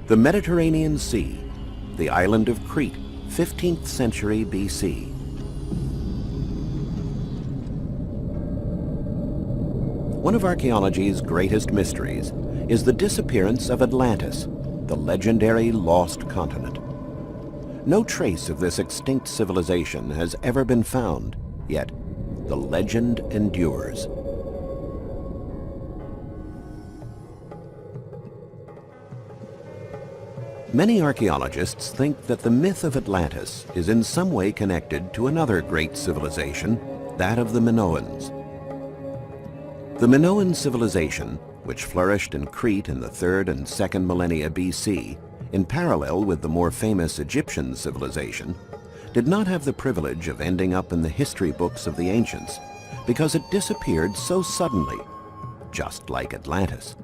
The Mediterranean Sea, the island of Crete, 15th century BC. One of archaeology's greatest mysteries is the disappearance of Atlantis, the legendary lost continent. No trace of this extinct civilization has ever been found, yet the legend endures. Many archaeologists think that the myth of Atlantis is in some way connected to another great civilization, that of the Minoans. The Minoan civilization, which flourished in Crete in the 3rd and 2nd millennia BC, in parallel with the more famous Egyptian civilization, did not have the privilege of ending up in the history books of the ancients because it disappeared so suddenly, just like Atlantis.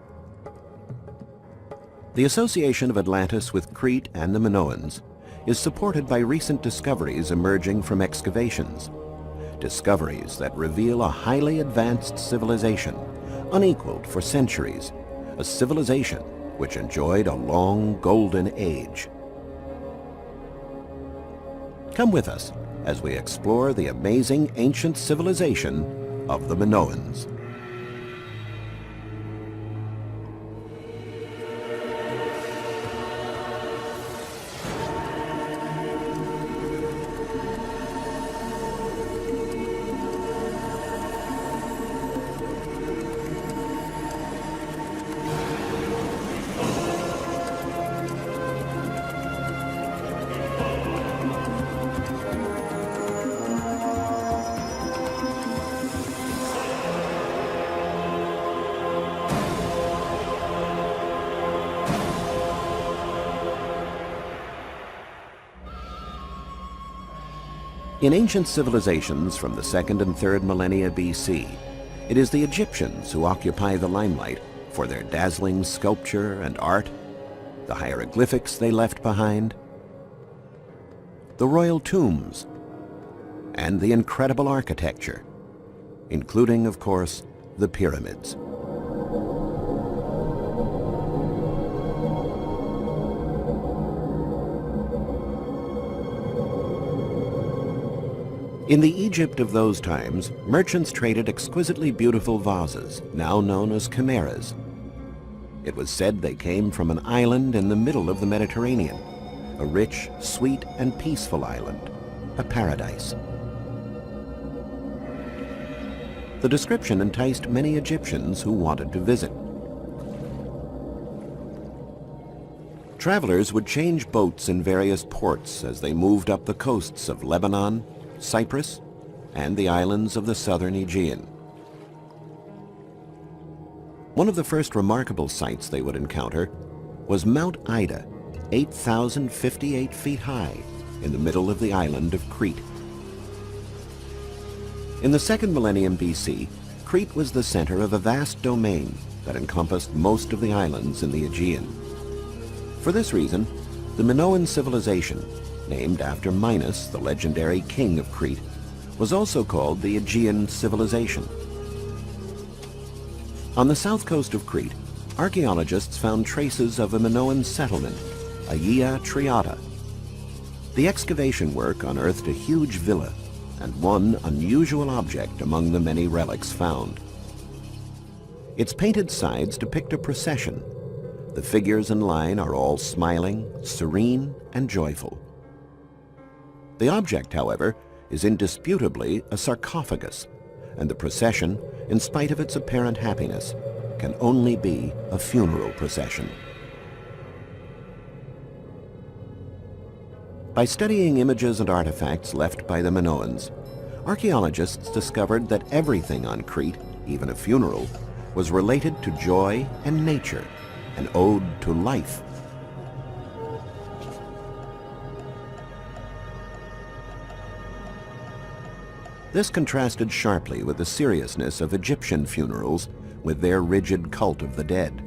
The association of Atlantis with Crete and the Minoans is supported by recent discoveries emerging from excavations. Discoveries that reveal a highly advanced civilization, unequaled for centuries, a civilization which enjoyed a long golden age. Come with us as we explore the amazing ancient civilization of the Minoans. In ancient civilizations from the 2nd and 3rd millennia BC, it is the Egyptians who occupy the limelight for their dazzling sculpture and art, the hieroglyphics they left behind, the royal tombs, and the incredible architecture, including, of course, the pyramids. In the Egypt of those times, merchants traded exquisitely beautiful vases, now known as chimeras. It was said they came from an island in the middle of the Mediterranean, a rich, sweet, and peaceful island, a paradise. The description enticed many Egyptians who wanted to visit. Travelers would change boats in various ports as they moved up the coasts of Lebanon, Cyprus, and the islands of the southern Aegean. One of the first remarkable sights they would encounter was Mount Ida, 8,058 feet high, in the middle of the island of Crete. In the 2nd millennium BC, Crete was the center of a vast domain that encompassed most of the islands in the Aegean. For this reason, the Minoan civilization, named after Minos, the legendary king of Crete, was also called the Aegean civilization. On the south coast of Crete, archaeologists found traces of a Minoan settlement, Aelia Triata. The excavation work unearthed a huge villa and one unusual object among the many relics found. Its painted sides depict a procession. The figures in line are all smiling, serene, and joyful. The object, however, is indisputably a sarcophagus, and the procession, in spite of its apparent happiness, can only be a funeral procession. By studying images and artifacts left by the Minoans, archaeologists discovered that everything on Crete, even a funeral, was related to joy and nature, an ode to life. This contrasted sharply with the seriousness of Egyptian funerals with their rigid cult of the dead.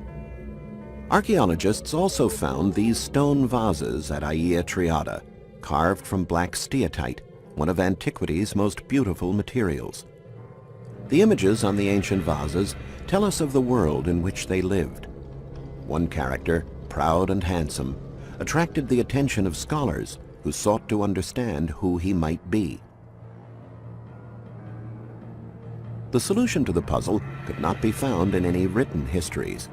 Archaeologists also found these stone vases at Aelia Triata, carved from black steatite, one of antiquity's most beautiful materials. The images on the ancient vases tell us of the world in which they lived. One character, proud and handsome, attracted the attention of scholars who sought to understand who he might be. The solution to the puzzle could not be found in any written histories.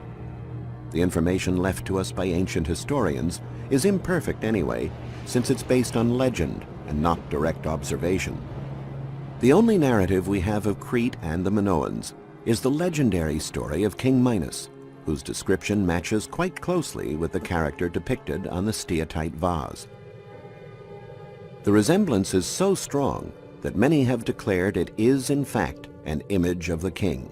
The information left to us by ancient historians is imperfect anyway, since it's based on legend and not direct observation. The only narrative we have of Crete and the Minoans is the legendary story of King Minos, whose description matches quite closely with the character depicted on the steatite vase. The resemblance is so strong that many have declared it is in fact an image of the king.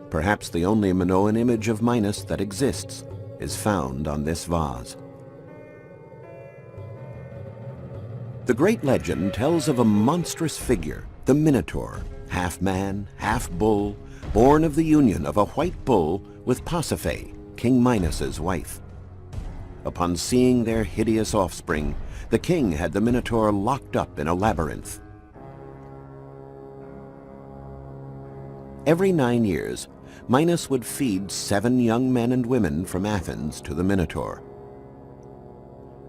Perhaps the only Minoan image of Minos that exists is found on this vase. The great legend tells of a monstrous figure, the Minotaur, half man, half bull, born of the union of a white bull with Pasiphae, King Minos' wife. Upon seeing their hideous offspring, the king had the Minotaur locked up in a labyrinth. Every 9 years, Minos would feed 7 young men and women from Athens to the Minotaur.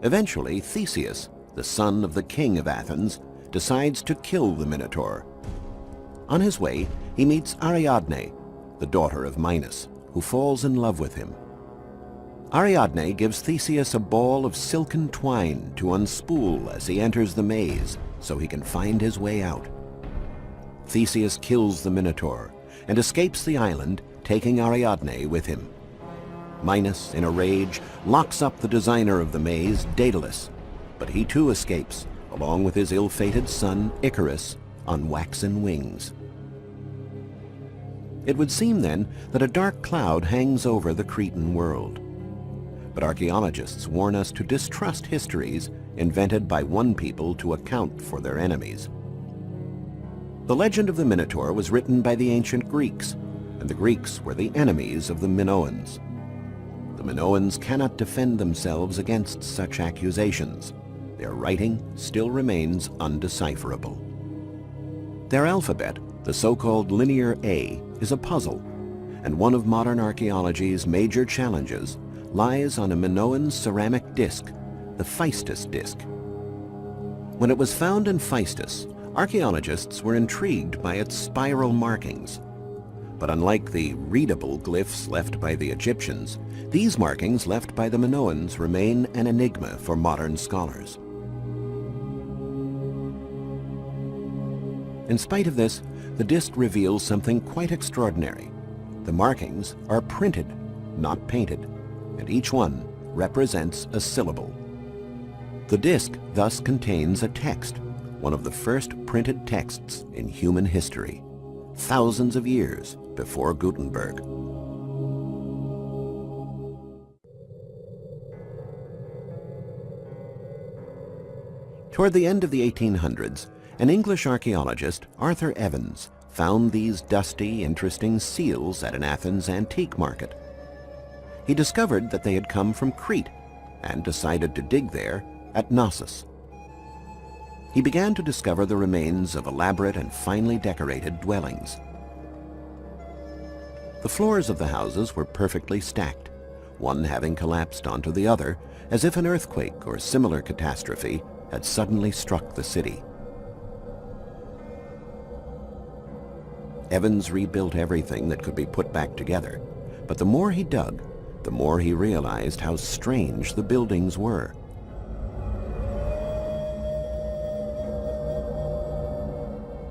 Eventually, Theseus, the son of the king of Athens, decides to kill the Minotaur. On his way, he meets Ariadne, the daughter of Minos, who falls in love with him. Ariadne gives Theseus a ball of silken twine to unspool as he enters the maze so he can find his way out. Theseus kills the Minotaur and escapes the island, taking Ariadne with him. Minos, in a rage, locks up the designer of the maze, Daedalus, but he too escapes, along with his ill-fated son, Icarus, on waxen wings. It would seem then that a dark cloud hangs over the Cretan world. But archaeologists warn us to distrust histories invented by one people to account for their enemies. The legend of the Minotaur was written by the ancient Greeks, and the Greeks were the enemies of the Minoans. The Minoans cannot defend themselves against such accusations. Their writing still remains undecipherable. Their alphabet, the so-called Linear A, is a puzzle, and one of modern archaeology's major challenges lies on a Minoan ceramic disc, the Phaistos disc. When it was found in Phaistos, archaeologists were intrigued by its spiral markings. But unlike the readable glyphs left by the Egyptians, these markings left by the Minoans remain an enigma for modern scholars. In spite of this, the disc reveals something quite extraordinary. The markings are printed, not painted, and each one represents a syllable. The disc thus contains a text, one of the first printed texts in human history, thousands of years before Gutenberg. Toward the end of the 1800s, an English archaeologist, Arthur Evans, found these dusty, interesting seals at an Athens antique market. He discovered that they had come from Crete and decided to dig there at Knossos. He began to discover the remains of elaborate and finely decorated dwellings. The floors of the houses were perfectly stacked, one having collapsed onto the other as if an earthquake or similar catastrophe had suddenly struck the city. Evans rebuilt everything that could be put back together, but the more he dug, the more he realized how strange the buildings were.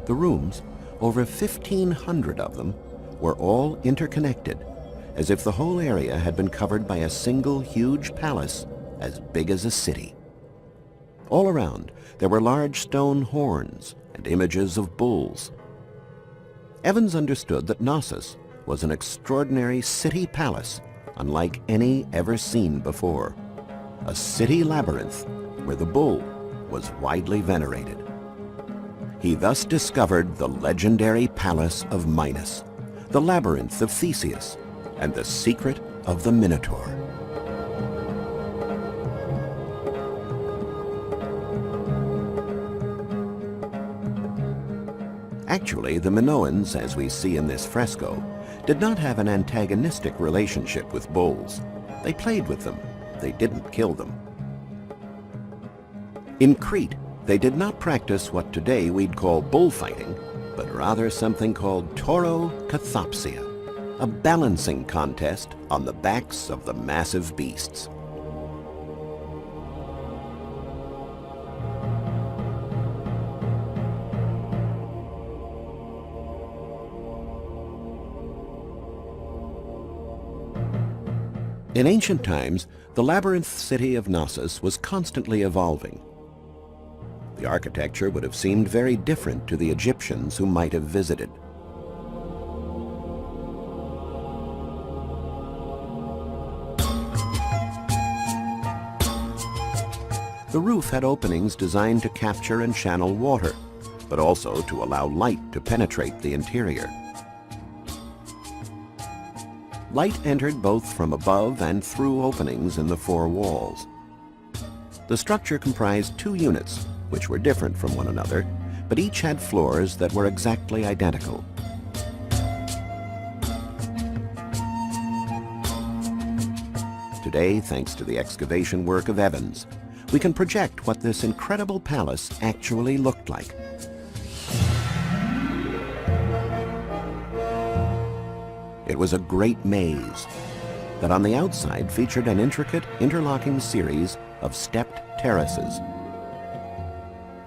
The rooms, over 1,500 of them, were all interconnected, as if the whole area had been covered by a single huge palace as big as a city. All around, there were large stone horns and images of bulls. Evans understood that Knossos was an extraordinary city palace unlike any ever seen before, a city labyrinth where the bull was widely venerated. He thus discovered the legendary palace of Minos, the labyrinth of Theseus, and the secret of the Minotaur. Actually, the Minoans, as we see in this fresco, did not have an antagonistic relationship with bulls. They played with them, they didn't kill them. In Crete, they did not practice what today we'd call bullfighting, but rather something called taurokathopsia, a balancing contest on the backs of the massive beasts. In ancient times, the labyrinth city of Knossos was constantly evolving. The architecture would have seemed very different to the Egyptians who might have visited. The roof had openings designed to capture and channel water, but also to allow light to penetrate the interior. Light entered both from above and through openings in the four walls. The structure comprised two units, which were different from one another, but each had floors that were exactly identical. Today, thanks to the excavation work of Evans, we can project what this incredible palace actually looked like. It was a great maze that on the outside featured an intricate interlocking series of stepped terraces.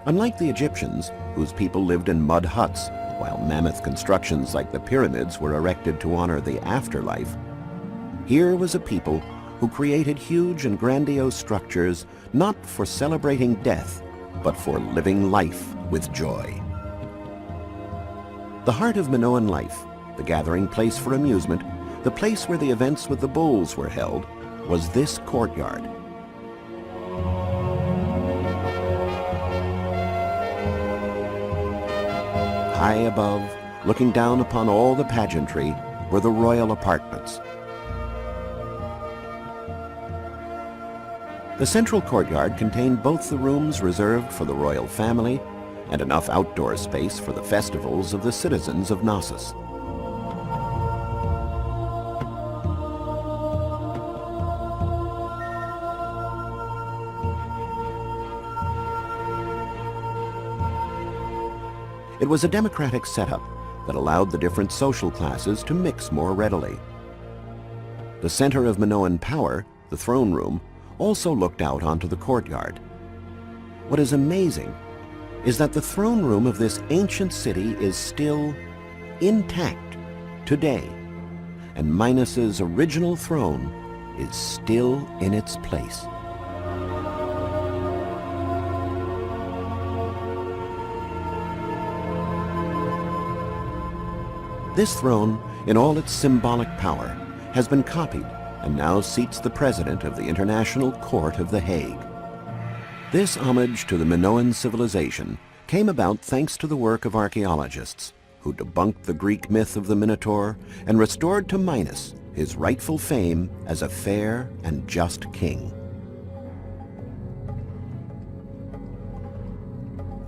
Unlike the Egyptians, whose people lived in mud huts, while mammoth constructions like the pyramids were erected to honor the afterlife, here was a people who created huge and grandiose structures not for celebrating death, but for living life with joy. The heart of Minoan life, the gathering place for amusement, the place where the events with the bulls were held, was this courtyard. High above, looking down upon all the pageantry, were the royal apartments. The central courtyard contained both the rooms reserved for the royal family and enough outdoor space for the festivals of the citizens of Knossos. It was a democratic setup that allowed the different social classes to mix more readily. The center of Minoan power, the throne room, also looked out onto the courtyard. What is amazing is that the throne room of this ancient city is still intact today, and Minos's original throne is still in its place. This throne, in all its symbolic power, has been copied and now seats the president of the International Court of The Hague. This homage to the Minoan civilization came about thanks to the work of archaeologists who debunked the Greek myth of the Minotaur and restored to Minos his rightful fame as a fair and just king.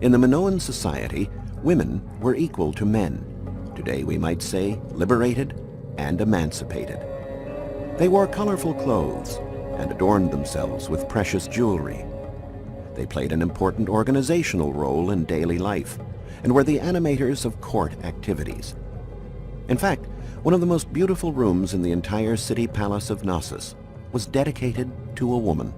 In the Minoan society, women were equal to men. Today we might say liberated and emancipated. They wore colorful clothes and adorned themselves with precious jewelry. They played an important organizational role in daily life and were the animators of court activities. In fact, one of the most beautiful rooms in the entire city palace of Knossos was dedicated to a woman.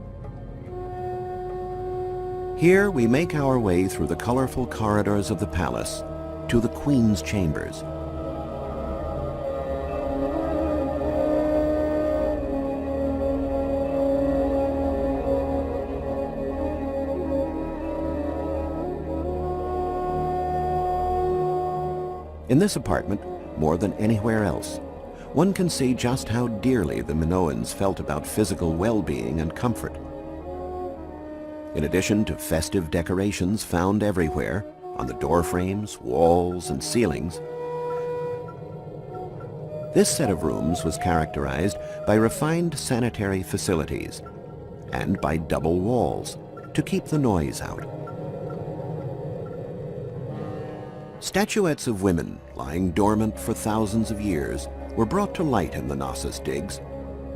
Here we make our way through the colorful corridors of the palace to the Queen's chambers. In this apartment, more than anywhere else, one can see just how dearly the Minoans felt about physical well-being and comfort. In addition to festive decorations found everywhere, on the door frames, walls, and ceilings, this set of rooms was characterized by refined sanitary facilities and by double walls to keep the noise out. Statuettes of women lying dormant for thousands of years were brought to light in the Knossos digs.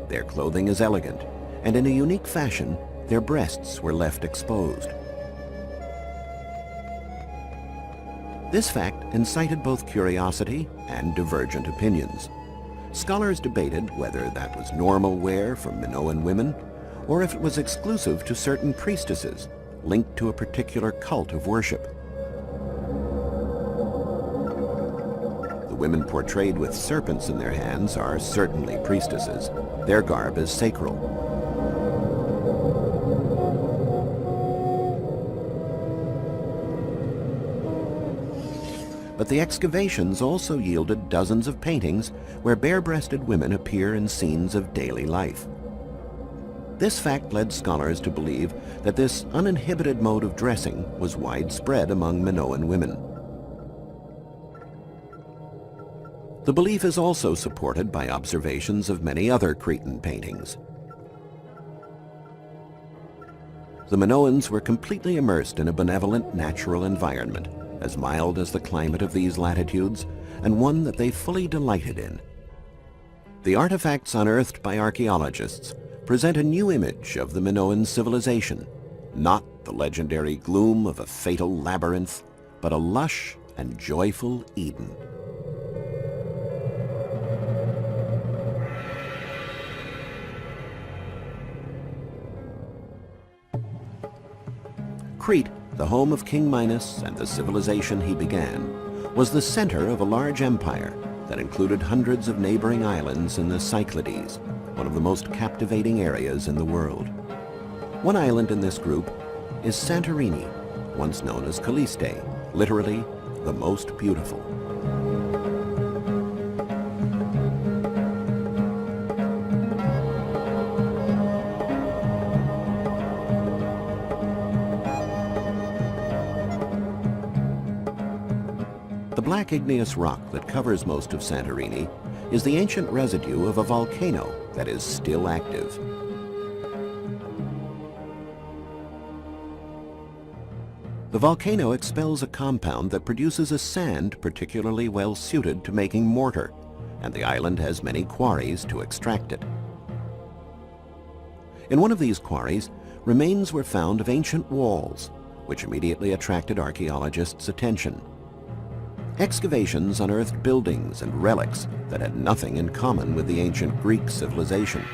Their clothing is elegant, and in a unique fashion, their breasts were left exposed. This fact incited both curiosity and divergent opinions. Scholars debated whether that was normal wear for Minoan women, or if it was exclusive to certain priestesses linked to a particular cult of worship. The women portrayed with serpents in their hands are certainly priestesses. Their garb is sacral. But the excavations also yielded dozens of paintings where bare-breasted women appear in scenes of daily life. This fact led scholars to believe that this uninhibited mode of dressing was widespread among Minoan women. The belief is also supported by observations of many other Cretan paintings. The Minoans were completely immersed in a benevolent natural environment, as mild as the climate of these latitudes, and one that they fully delighted in. The artifacts unearthed by archaeologists present a new image of the Minoan civilization, not the legendary gloom of a fatal labyrinth, but a lush and joyful Eden. Crete, the home of King Minos and the civilization he began, was the center of a large empire that included hundreds of neighboring islands in the Cyclades, one of the most captivating areas in the world. One island in this group is Santorini, once known as Calliste, literally the most beautiful. The black igneous rock that covers most of Santorini is the ancient residue of a volcano that is still active. The volcano expels a compound that produces a sand particularly well suited to making mortar, and the island has many quarries to extract it. In one of these quarries, remains were found of ancient walls, which immediately attracted archaeologists' attention. Excavations unearthed buildings and relics that had nothing in common with the ancient Greek civilization.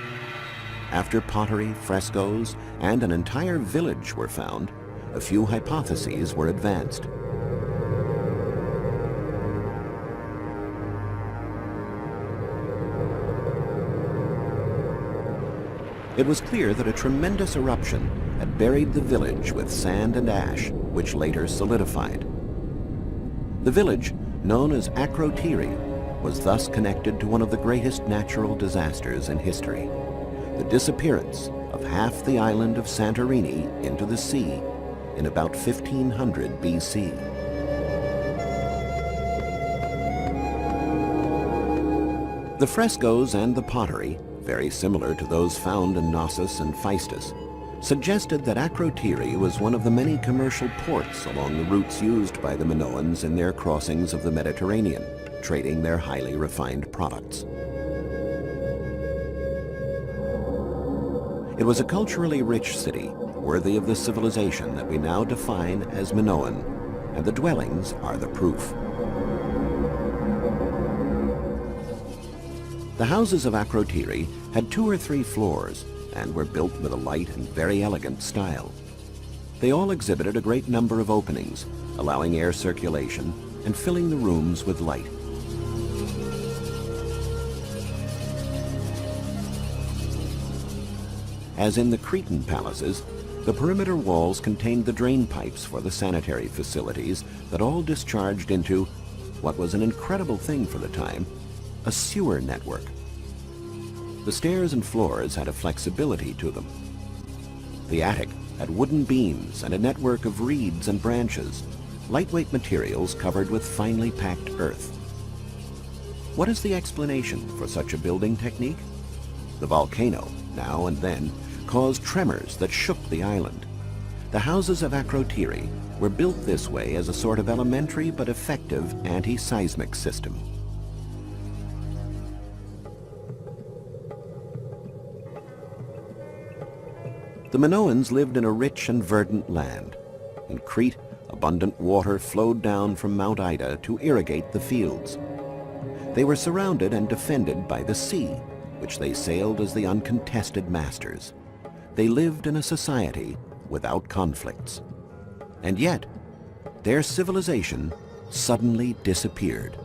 After pottery, frescoes, and an entire village were found, a few hypotheses were advanced. It was clear that a tremendous eruption had buried the village with sand and ash, which later solidified. The village, known as Akrotiri, was thus connected to one of the greatest natural disasters in history, the disappearance of half the island of Santorini into the sea in about 1500 BC. The frescoes and the pottery, very similar to those found in Knossos and Phaistos, suggested that Akrotiri was one of the many commercial ports along the routes used by the Minoans in their crossings of the Mediterranean, trading their highly refined products. It was a culturally rich city, worthy of the civilization that we now define as Minoan, and the dwellings are the proof. The houses of Akrotiri had 2 or 3 floors, and were built with a light and very elegant style. They all exhibited a great number of openings, allowing air circulation and filling the rooms with light. As in the Cretan palaces, the perimeter walls contained the drain pipes for the sanitary facilities that all discharged into, what was an incredible thing for the time, a sewer network. The stairs and floors had a flexibility to them. The attic had wooden beams and a network of reeds and branches, lightweight materials covered with finely packed earth. What is the explanation for such a building technique? The volcano, now and then, caused tremors that shook the island. The houses of Akrotiri were built this way as a sort of elementary but effective anti-seismic system. The Minoans lived in a rich and verdant land. In Crete, abundant water flowed down from Mount Ida to irrigate the fields. They were surrounded and defended by the sea, which they sailed as the uncontested masters. They lived in a society without conflicts. And yet, their civilization suddenly disappeared.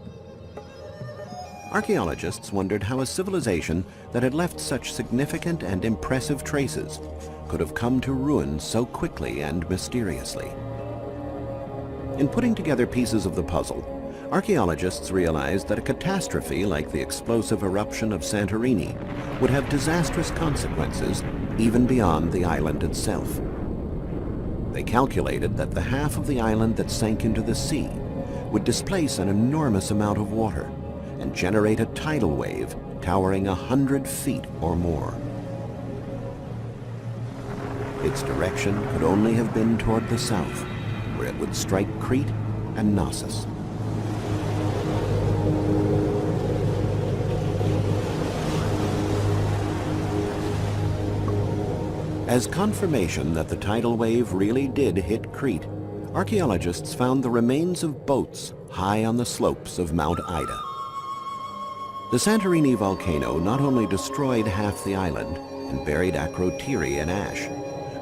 Archaeologists wondered how a civilization that had left such significant and impressive traces could have come to ruin so quickly and mysteriously. In putting together pieces of the puzzle, archaeologists realized that a catastrophe like the explosive eruption of Santorini would have disastrous consequences even beyond the island itself. They calculated that the half of the island that sank into the sea would displace an enormous amount of water and generate a tidal wave towering 100 feet or more. Its direction could only have been toward the south, where it would strike Crete and Knossos. As confirmation that the tidal wave really did hit Crete, archaeologists found the remains of boats high on the slopes of Mount Ida. The Santorini volcano not only destroyed half the island and buried Akrotiri in ash,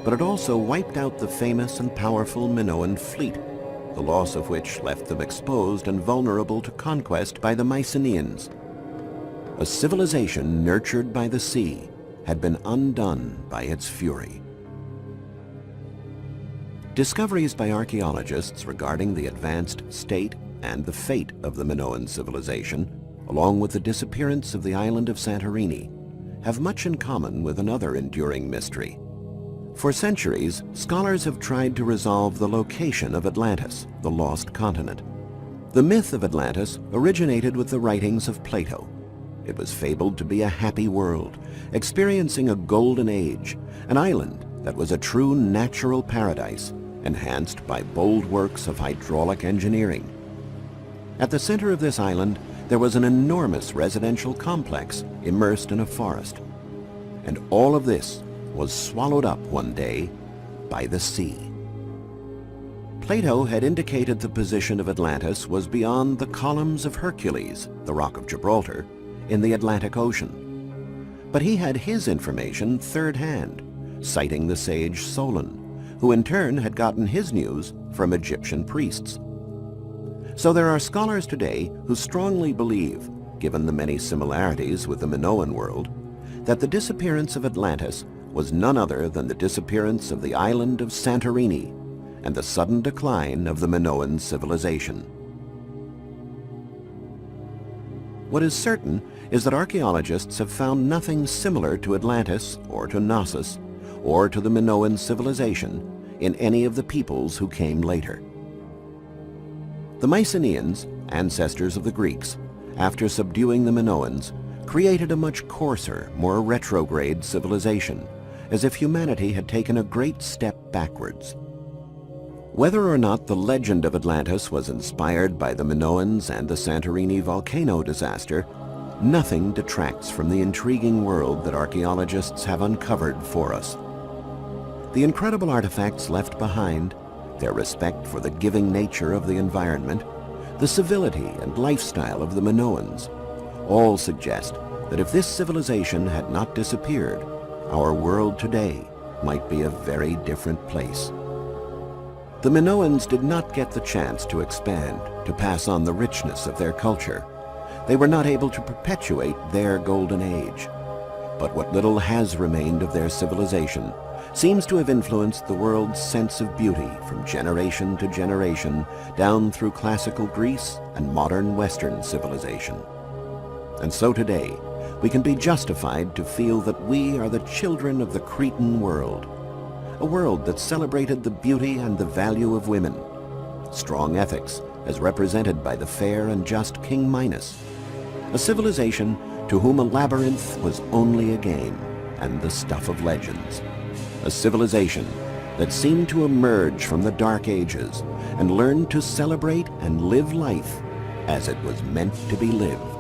but it also wiped out the famous and powerful Minoan fleet, the loss of which left them exposed and vulnerable to conquest by the Mycenaeans. A civilization nurtured by the sea had been undone by its fury. Discoveries by archaeologists regarding the advanced state and the fate of the Minoan civilization, along with the disappearance of the island of Santorini, have much in common with another enduring mystery. For centuries, scholars have tried to resolve the location of Atlantis, the lost continent. The myth of Atlantis originated with the writings of Plato. It was fabled to be a happy world, experiencing a golden age, an island that was a true natural paradise, enhanced by bold works of hydraulic engineering. At the center of this island, there was an enormous residential complex immersed in a forest. And all of this was swallowed up one day by the sea. Plato had indicated the position of Atlantis was beyond the columns of Hercules, the Rock of Gibraltar, in the Atlantic Ocean. But he had his information third-hand, citing the sage Solon, who in turn had gotten his news from Egyptian priests. So there are scholars today who strongly believe, given the many similarities with the Minoan world, that the disappearance of Atlantis was none other than the disappearance of the island of Santorini and the sudden decline of the Minoan civilization. What is certain is that archaeologists have found nothing similar to Atlantis or to Knossos or to the Minoan civilization in any of the peoples who came later. The Mycenaeans, ancestors of the Greeks, after subduing the Minoans, created a much coarser, more retrograde civilization, as if humanity had taken a great step backwards. Whether or not the legend of Atlantis was inspired by the Minoans and the Santorini volcano disaster, nothing detracts from the intriguing world that archaeologists have uncovered for us. The incredible artifacts left behind, their respect for the giving nature of the environment, the civility and lifestyle of the Minoans, all suggest that if this civilization had not disappeared, our world today might be a very different place. The Minoans did not get the chance to expand, to pass on the richness of their culture. They were not able to perpetuate their golden age. But what little has remained of their civilization seems to have influenced the world's sense of beauty from generation to generation down through classical Greece and modern Western civilization. And so today, we can be justified to feel that we are the children of the Cretan world, a world that celebrated the beauty and the value of women, strong ethics as represented by the fair and just King Minos, a civilization to whom a labyrinth was only a game and the stuff of legends, a civilization that seemed to emerge from the Dark Ages and learn to celebrate and live life as it was meant to be lived.